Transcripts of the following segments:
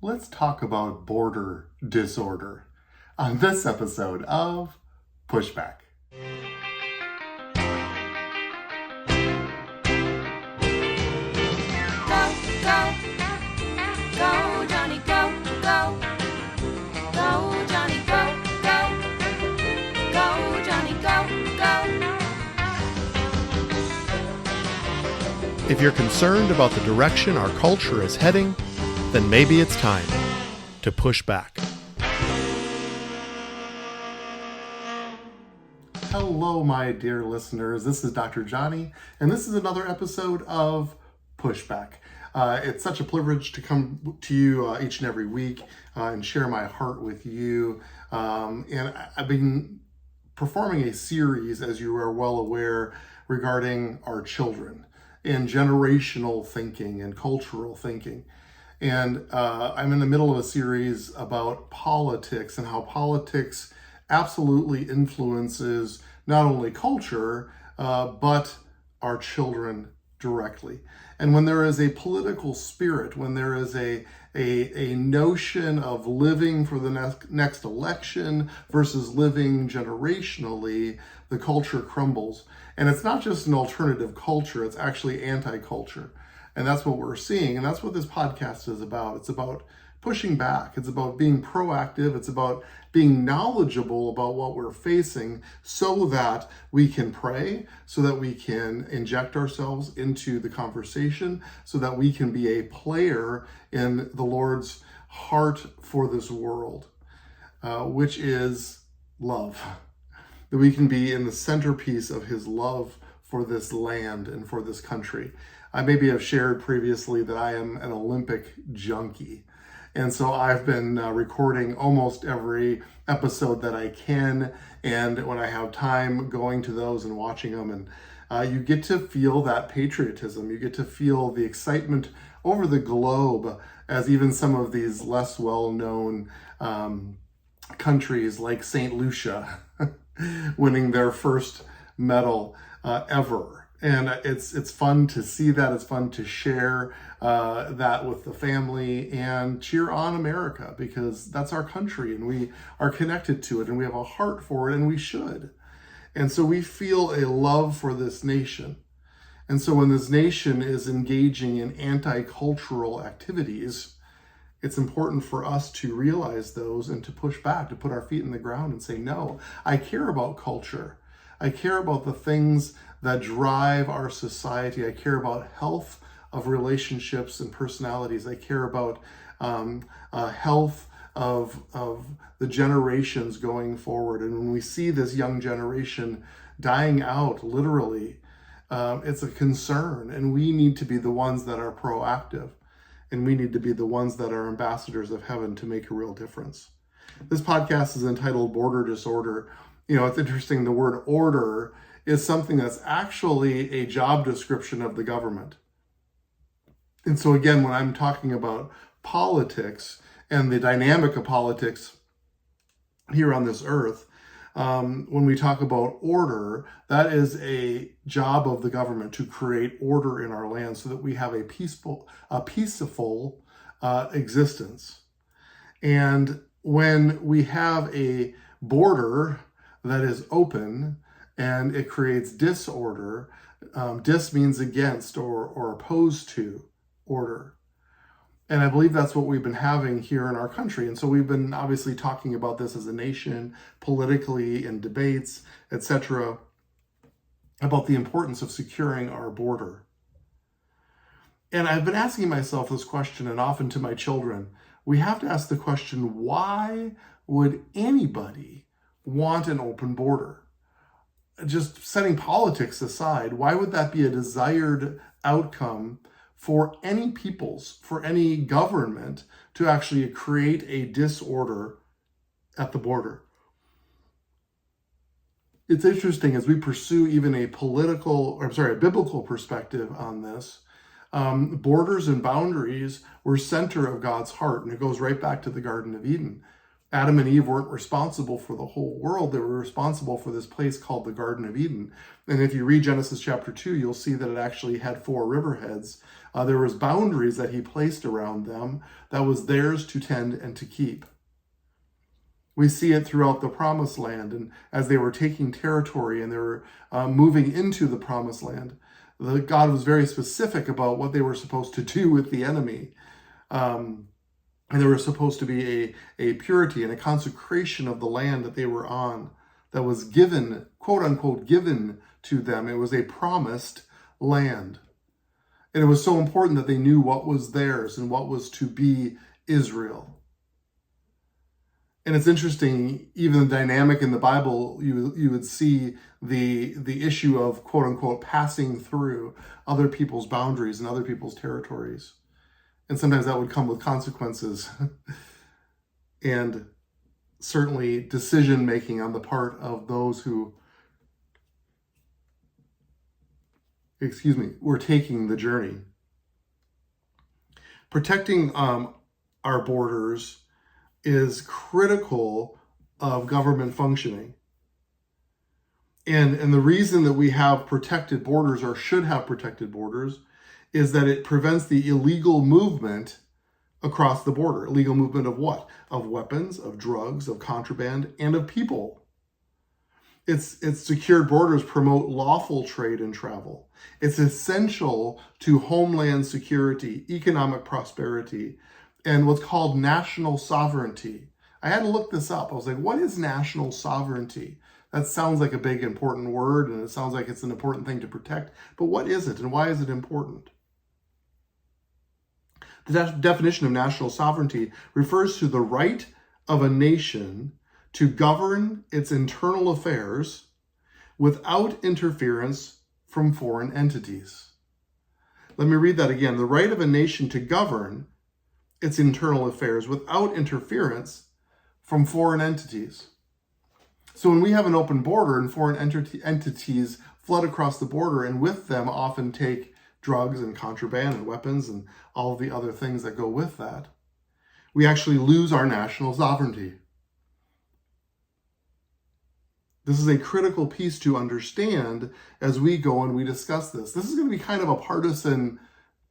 let's talk about border disorder on this episode of Pushback. Go, go, go, Jonny, go, go, go, Jonny, go, go, go, Jonny, go, go. If you're concerned about the direction our culture is heading, then maybe it's time to push back. Hello, my dear listeners. This is Dr. Jonny, and this is another episode of Pushback. It's such a privilege to come to you each and every week and share my heart with you. And I've been performing a series, as you are well aware, regarding our children and generational thinking and cultural thinking. And I'm in the middle of a series about politics and how politics absolutely influences not only culture, but our children directly. And when there is a political spirit, when there is a notion of living for the next election versus living generationally, the culture crumbles. And it's not just an alternative culture, it's actually anti-culture. And that's what we're seeing. And that's what this podcast is about. It's about pushing back. It's about being proactive. It's about being knowledgeable about what we're facing so that we can pray, so that we can inject ourselves into the conversation, so that we can be a player in the Lord's heart for this world, which is love. That we can be in the centerpiece of his love for this land and for this country. I maybe have shared previously that I am an Olympic junkie. And so I've been recording almost every episode that I can. And when I have time, going to those and watching them. And you get to feel that patriotism. You get to feel the excitement over the globe as even some of these less well-known countries like St. Lucia winning their first medal ever. And it's fun to see that. It's fun to share that with the family and cheer on America, because that's our country and we are connected to it and we have a heart for it, and we should. And so we feel a love for this nation. And so when this nation is engaging in anti-cultural activities, it's important for us to realize those and to push back, to put our feet in the ground and say, no, I care about culture. I care about the things that drive our society. I care about health of relationships and personalities. I care about health of the generations going forward. And when we see this young generation dying out, literally, it's a concern. And we need to be the ones that are proactive. And we need to be the ones that are ambassadors of heaven to make a real difference. This podcast is entitled Border Disorder. You know, it's interesting, the word order is something that's actually a job description of the government. And so again, when I'm talking about politics and the dynamic of politics here on this earth, when we talk about order, that is a job of the government to create order in our land so that we have a peaceful existence. And when we have a border that is open and it creates disorder, dis means against or opposed to order. And I believe that's what we've been having here in our country. And so we've been obviously talking about this as a nation, politically, in debates, etc., about the importance of securing our border. And I've been asking myself this question, and often to my children, we have to ask the question, why would anybody want an open border? Just setting politics aside, why would that be a desired outcome for any peoples, for any government, to actually create a disorder at the border? It's interesting as we pursue even a biblical perspective on this. Borders and boundaries were center of God's heart, and it goes right back to the Garden of Eden. Adam and Eve weren't responsible for the whole world. They were responsible for this place called the Garden of Eden. And if you read Genesis chapter 2, you'll see that it actually had 4 riverheads There was boundaries that he placed around them that was theirs to tend and to keep. We see it throughout the Promised Land, and as they were taking territory and they were moving into the Promised Land, God was very specific about what they were supposed to do with the enemy. And there was supposed to be a purity and a consecration of the land that they were on that was given, quote unquote, given to them. It was a promised land. And it was so important that they knew what was theirs and what was to be Israel. And it's interesting, even the dynamic in the Bible, you would see the issue of, quote unquote, passing through other people's boundaries and other people's territories. And sometimes that would come with consequences and certainly decision making on the part of those who, were taking the journey. Protecting our borders is critical of government functioning. And the reason that we have protected borders, or should have protected borders, is that it prevents the illegal movement across the border. Illegal movement of what? Of weapons, of drugs, of contraband, and of people. Its secured borders promote lawful trade and travel. It's essential to homeland security, economic prosperity, and what's called national sovereignty. I had to look this up. I was like, what is national sovereignty? That sounds like a big, important word, and it sounds like it's an important thing to protect. But what is it, and why is it important? The definition of national sovereignty refers to the right of a nation to govern its internal affairs without interference from foreign entities. Let me read that again. The right of a nation to govern its internal affairs without interference from foreign entities. So when we have an open border and foreign entities flood across the border, and with them often take drugs and contraband and weapons and all of the other things that go with that, we actually lose our national sovereignty. This is a critical piece to understand as we go and we discuss this. This is going to be kind of a partisan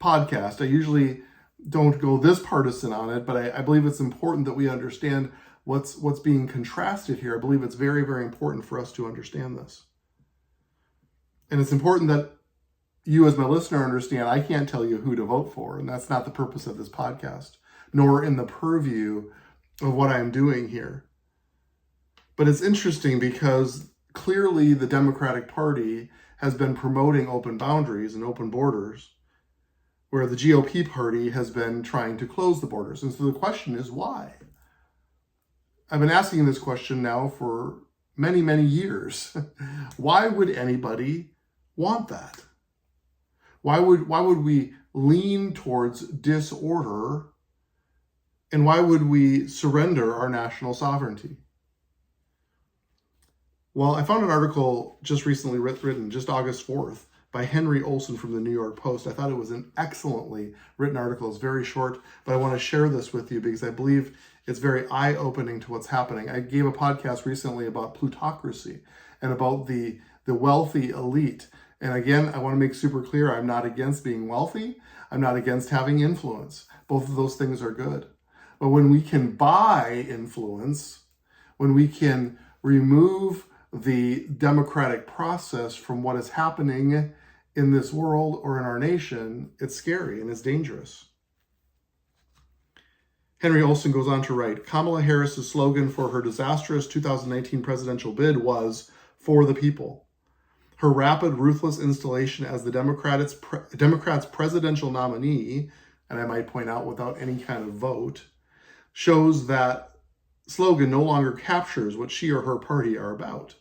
podcast. I usually don't go this partisan on it, but I believe it's important that we understand what's being contrasted here. I believe it's very, very important for us to understand this. And it's important that you as my listener understand I can't tell you who to vote for, and that's not the purpose of this podcast, nor in the purview of what I'm doing here. But it's interesting because clearly the Democratic Party has been promoting open boundaries and open borders, where the GOP party has been trying to close the borders. And so the question is, why? I've been asking this question now for many, many years. Why would anybody want that? Why would we lean towards disorder? And why would we surrender our national sovereignty? Well, I found an article just recently written, just August 4th, by Henry Olsen from the New York Post. I thought it was an excellently written article. It's very short, but I want to share this with you because I believe it's very eye-opening to what's happening. I gave a podcast recently about plutocracy and about the wealthy elite. And again, I want to make super clear, I'm not against being wealthy. I'm not against having influence. Both of those things are good. But when we can buy influence, when we can remove the democratic process from what is happening in this world or in our nation, it's scary and it's dangerous. Henry Olsen goes on to write, Kamala Harris's slogan for her disastrous 2019 presidential bid was "For the People." Her rapid, ruthless installation as the Democrats' presidential nominee, and I might point out without any kind of vote, shows that slogan no longer captures what she or her party are about.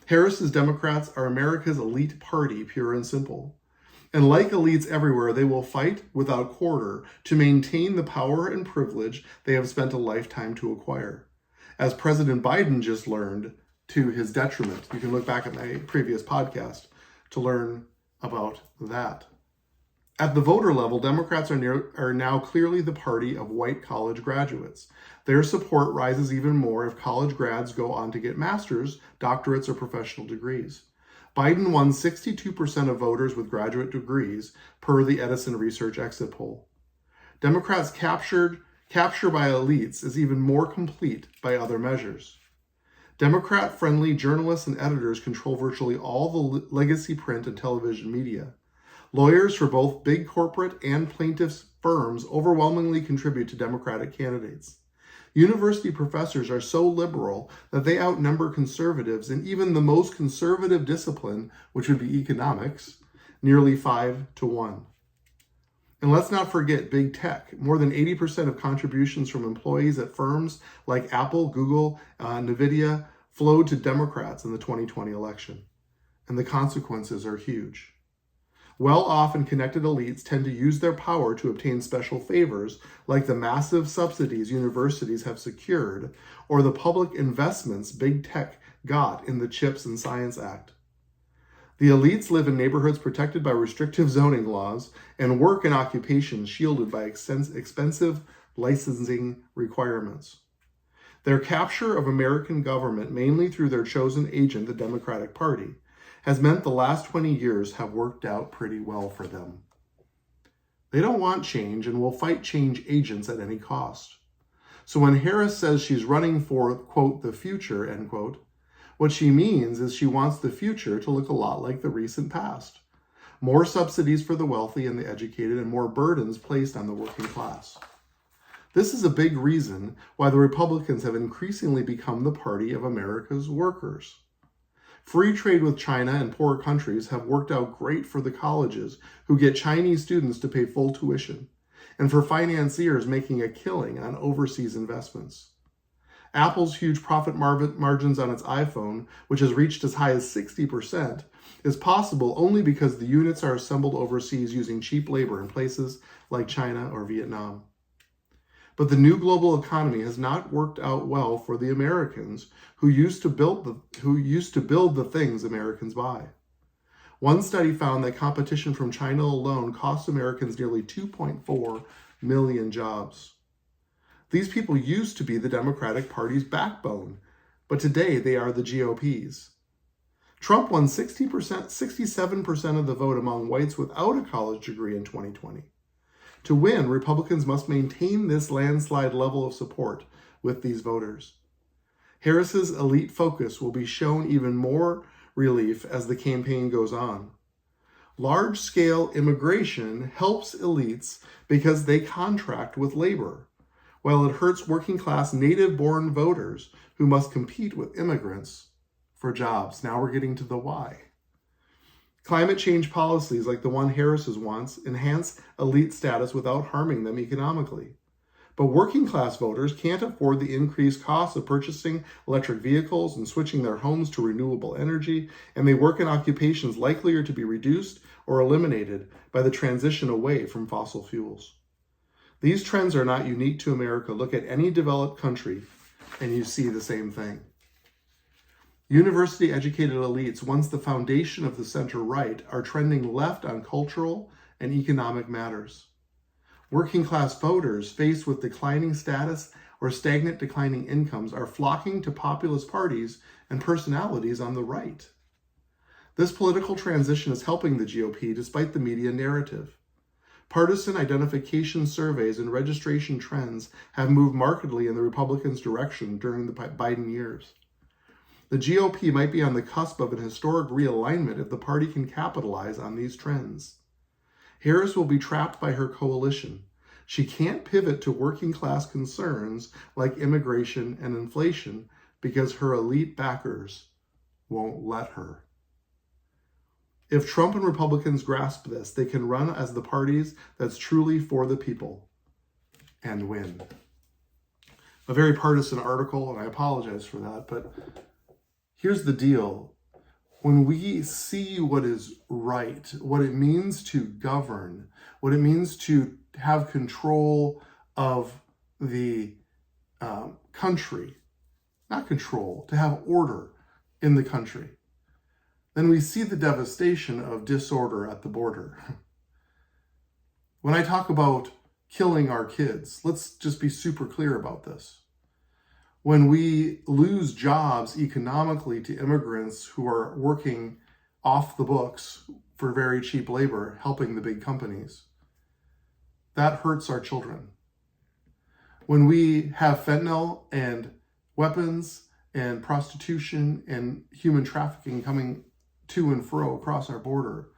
Harris's Democrats are America's elite party, pure and simple. And like elites everywhere, they will fight without quarter to maintain the power and privilege they have spent a lifetime to acquire. As President Biden just learned, to his detriment. You can look back at my previous podcast to learn about that. At the voter level, Democrats are now clearly the party of white college graduates. Their support rises even more if college grads go on to get masters, doctorates, or professional degrees. Biden won 62% of voters with graduate degrees per the Edison Research exit poll. Democrats' capture by elites is even more complete by other measures. Democrat-friendly journalists and editors control virtually all the legacy print and television media. Lawyers for both big corporate and plaintiffs' firms overwhelmingly contribute to Democratic candidates. University professors are so liberal that they outnumber conservatives in even the most conservative discipline, which would be economics, nearly 5-1. And let's not forget big tech. More than 80% of contributions from employees at firms like Apple, Google, NVIDIA flowed to Democrats in the 2020 election. And the consequences are huge. Well-off and connected elites tend to use their power to obtain special favors, like the massive subsidies universities have secured, or the public investments big tech got in the CHIPS and Science Act. The elites live in neighborhoods protected by restrictive zoning laws and work in occupations shielded by expensive licensing requirements. Their capture of American government, mainly through their chosen agent, the Democratic Party, has meant the last 20 years have worked out pretty well for them. They don't want change and will fight change agents at any cost. So when Harris says she's running for, quote, the future, end quote, what she means is she wants the future to look a lot like the recent past. More subsidies for the wealthy and the educated and more burdens placed on the working class. This is a big reason why the Republicans have increasingly become the party of America's workers. Free trade with China and poor countries have worked out great for the colleges who get Chinese students to pay full tuition, and for financiers making a killing on overseas investments. Apple's huge profit margins on its iPhone, which has reached as high as 60%, is possible only because the units are assembled overseas using cheap labor in places like China or Vietnam. But the new global economy has not worked out well for the Americans who used to build the things Americans buy. One study found that competition from China alone cost Americans nearly 2.4 million jobs. These people used to be the Democratic Party's backbone, but today they are the GOP's. Trump won 67% of the vote among whites without a college degree in 2020. To win, Republicans must maintain this landslide level of support with these voters. Harris's elite focus will be shown even more relief as the campaign goes on. Large-scale immigration helps elites because they contract with labor, while it hurts working-class native-born voters who must compete with immigrants for jobs. Now we're getting to the why. Climate change policies like the one Harris wants enhance elite status without harming them economically. But working class voters can't afford the increased costs of purchasing electric vehicles and switching their homes to renewable energy, and they work in occupations likelier to be reduced or eliminated by the transition away from fossil fuels. These trends are not unique to America. Look at any developed country and you see the same thing. University-educated elites, once the foundation of the center-right, are trending left on cultural and economic matters. Working-class voters, faced with declining status or stagnant declining incomes, are flocking to populist parties and personalities on the right. This political transition is helping the GOP despite the media narrative. Partisan identification surveys and registration trends have moved markedly in the Republicans' direction during the Biden years. The GOP might be on the cusp of an historic realignment if the party can capitalize on these trends. Harris will be trapped by her coalition. She can't pivot to working-class concerns like immigration and inflation because her elite backers won't let her. If Trump and Republicans grasp this, they can run as the parties that's truly for the people and win. A very partisan article, and I apologize for that, but here's the deal. When we see what is right, what it means to govern, what it means to have control of the country, not control, to have order in the country, then we see the devastation of disorder at the border. When I talk about killing our kids, let's just be super clear about this. When we lose jobs economically to immigrants who are working off the books for very cheap labor, helping the big companies. That hurts our children. When we have fentanyl and weapons and prostitution and human trafficking coming to and fro across our border,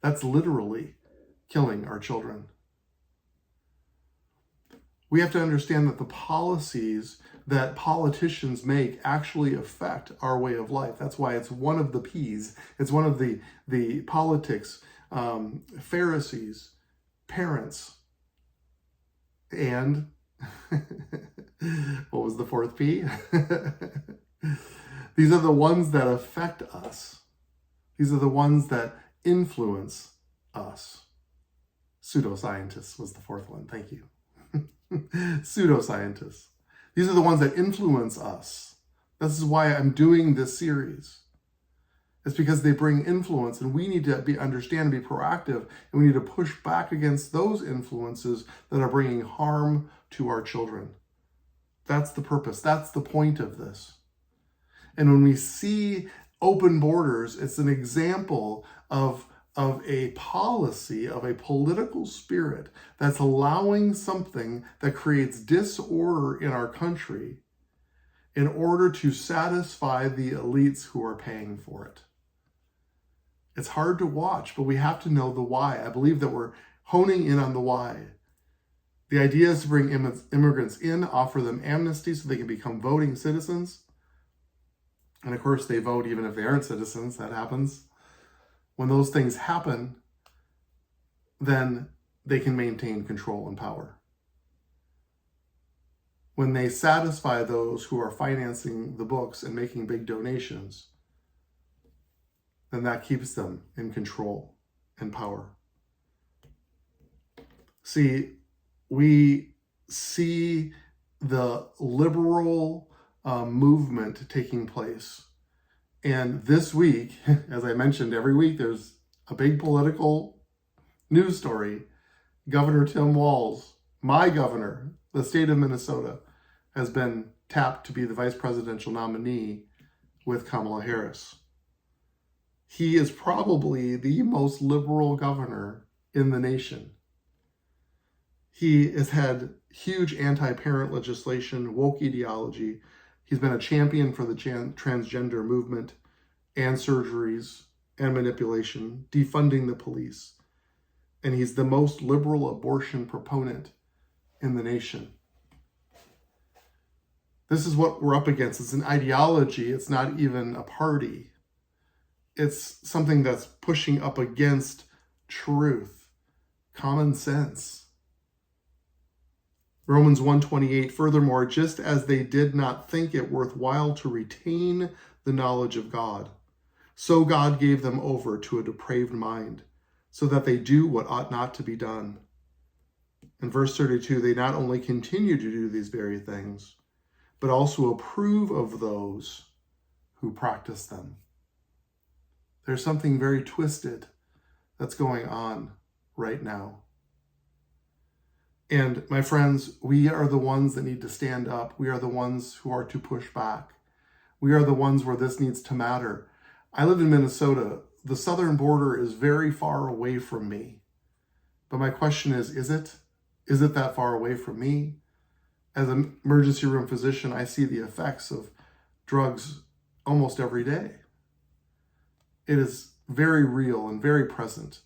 that's literally killing our children. We have to understand that the policies that politicians make actually affect our way of life. That's why it's one of the P's. It's one of the politics, Pharisees, parents, and what was the fourth P? These are the ones that affect us. These are the ones that influence us. Pseudoscientists was the fourth one. Thank you. Pseudoscientists. These are the ones that influence us. This is why I'm doing this series. It's because they bring influence, and we need to understand and be proactive, and we need to push back against those influences that are bringing harm to our children. That's the purpose. That's the point of this. And when we see open borders, it's an example of a policy, of a political spirit that's allowing something that creates disorder in our country in order to satisfy the elites who are paying for it. It's hard to watch, but we have to know the why. I believe that we're honing in on the why. The idea is to bring immigrants in, offer them amnesty so they can become voting citizens. And of course, they vote even if they aren't citizens. That happens. When those things happen, then they can maintain control and power. When they satisfy those who are financing the books and making big donations, then that keeps them in control and power. See, we see the liberal movement taking place. And this week, as I mentioned, every week there's a big political news story. Governor Tim Walz, my governor, the state of Minnesota, has been tapped to be the vice presidential nominee with Kamala Harris. He is probably the most liberal governor in the nation. He has had huge anti-parent legislation, woke ideology. He's been a champion for the transgender movement and surgeries and manipulation, defunding the police. And he's the most liberal abortion proponent in the nation. This is what we're up against. It's an ideology. It's not even a party. It's something that's pushing up against truth, common sense. Romans 1:28, furthermore, just as they did not think it worthwhile to retain the knowledge of God, so God gave them over to a depraved mind, so that they do what ought not to be done. In verse 32, they not only continue to do these very things, but also approve of those who practice them. There's something very twisted that's going on right now. And my friends, we are the ones that need to stand up. We are the ones who are to push back. We are the ones where this needs to matter. I live in Minnesota. The southern border is very far away from me. But my question is it? Is it that far away from me? As an emergency room physician, I see the effects of drugs almost every day. It is very real and very present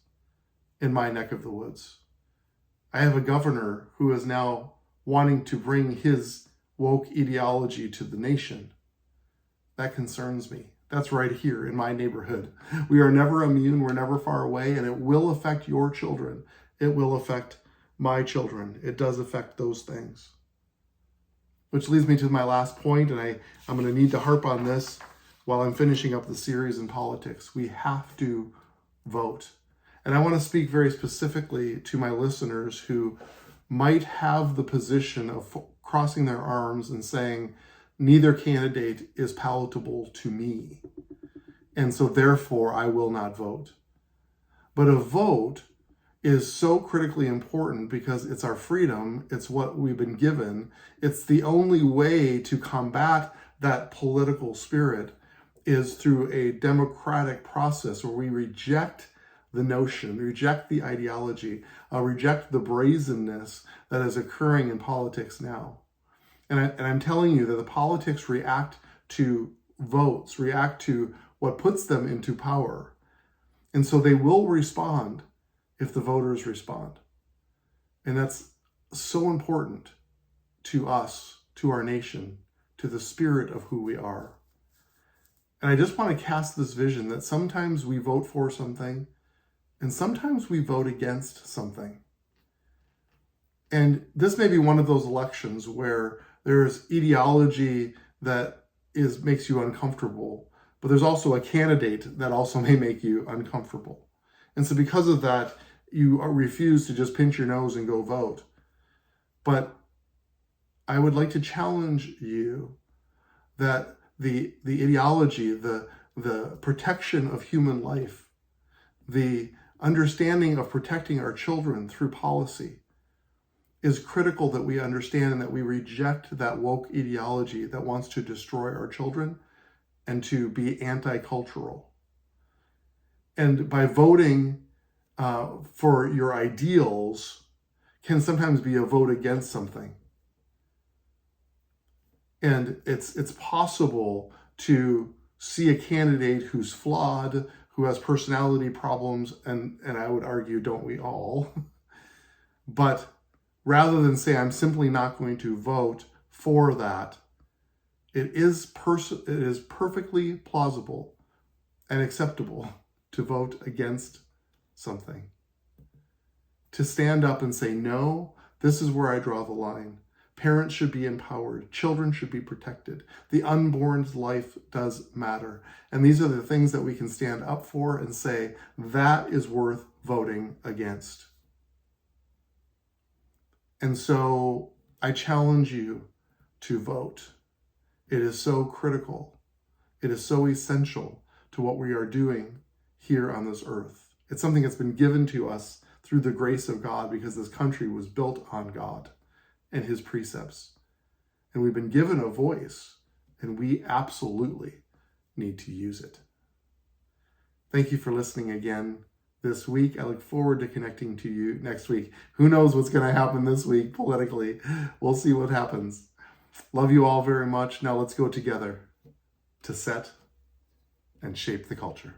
in my neck of the woods. I have a governor who is now wanting to bring his woke ideology to the nation. That concerns me. That's right here in my neighborhood. We are never immune. We're never far away, and it will affect your children. It will affect my children. It does affect those things. Which leads me to my last point, and I'm going to need to harp on this while I'm finishing up the series in politics. We have to vote. And I want to speak very specifically to my listeners who might have the position of crossing their arms and saying, neither candidate is palatable to me, and so therefore I will not vote. But a vote is so critically important because it's our freedom, it's what we've been given, it's the only way to combat that political spirit is through a democratic process where we reject the notion, reject the ideology, reject the brazenness that is occurring in politics now. And I'm telling you that the politics react to votes, react to what puts them into power. And so they will respond if the voters respond. And that's so important to us, to our nation, to the spirit of who we are. And I just want to cast this vision that sometimes we vote for something and sometimes we vote against something. And this may be one of those elections where there's ideology that makes you uncomfortable, but there's also a candidate that also may make you uncomfortable. And so because of that, you refuse to just pinch your nose and go vote. But I would like to challenge you that the ideology, the protection of human life, the understanding of protecting our children through policy is critical, that we understand and that we reject that woke ideology that wants to destroy our children and to be anti-cultural. And by voting for your ideals can sometimes be a vote against something. And it's possible to see a candidate who's flawed, who has personality problems, and I would argue, don't we all? But rather than say, I'm simply not going to vote for that, it is perfectly plausible and acceptable to vote against something. To stand up and say, no, this is where I draw the line. Parents should be empowered. Children should be protected. The unborn's life does matter. And these are the things that we can stand up for and say, that is worth voting against. And so I challenge you to vote. It is so critical. It is so essential to what we are doing here on this earth. It's something that's been given to us through the grace of God, because this country was built on God and his precepts. And we've been given a voice, and we absolutely need to use it. Thank you for listening again this week. I look forward to connecting to you next week. Who knows what's going to happen this week politically? We'll see what happens. Love you all very much. Now let's go together to set and shape the culture.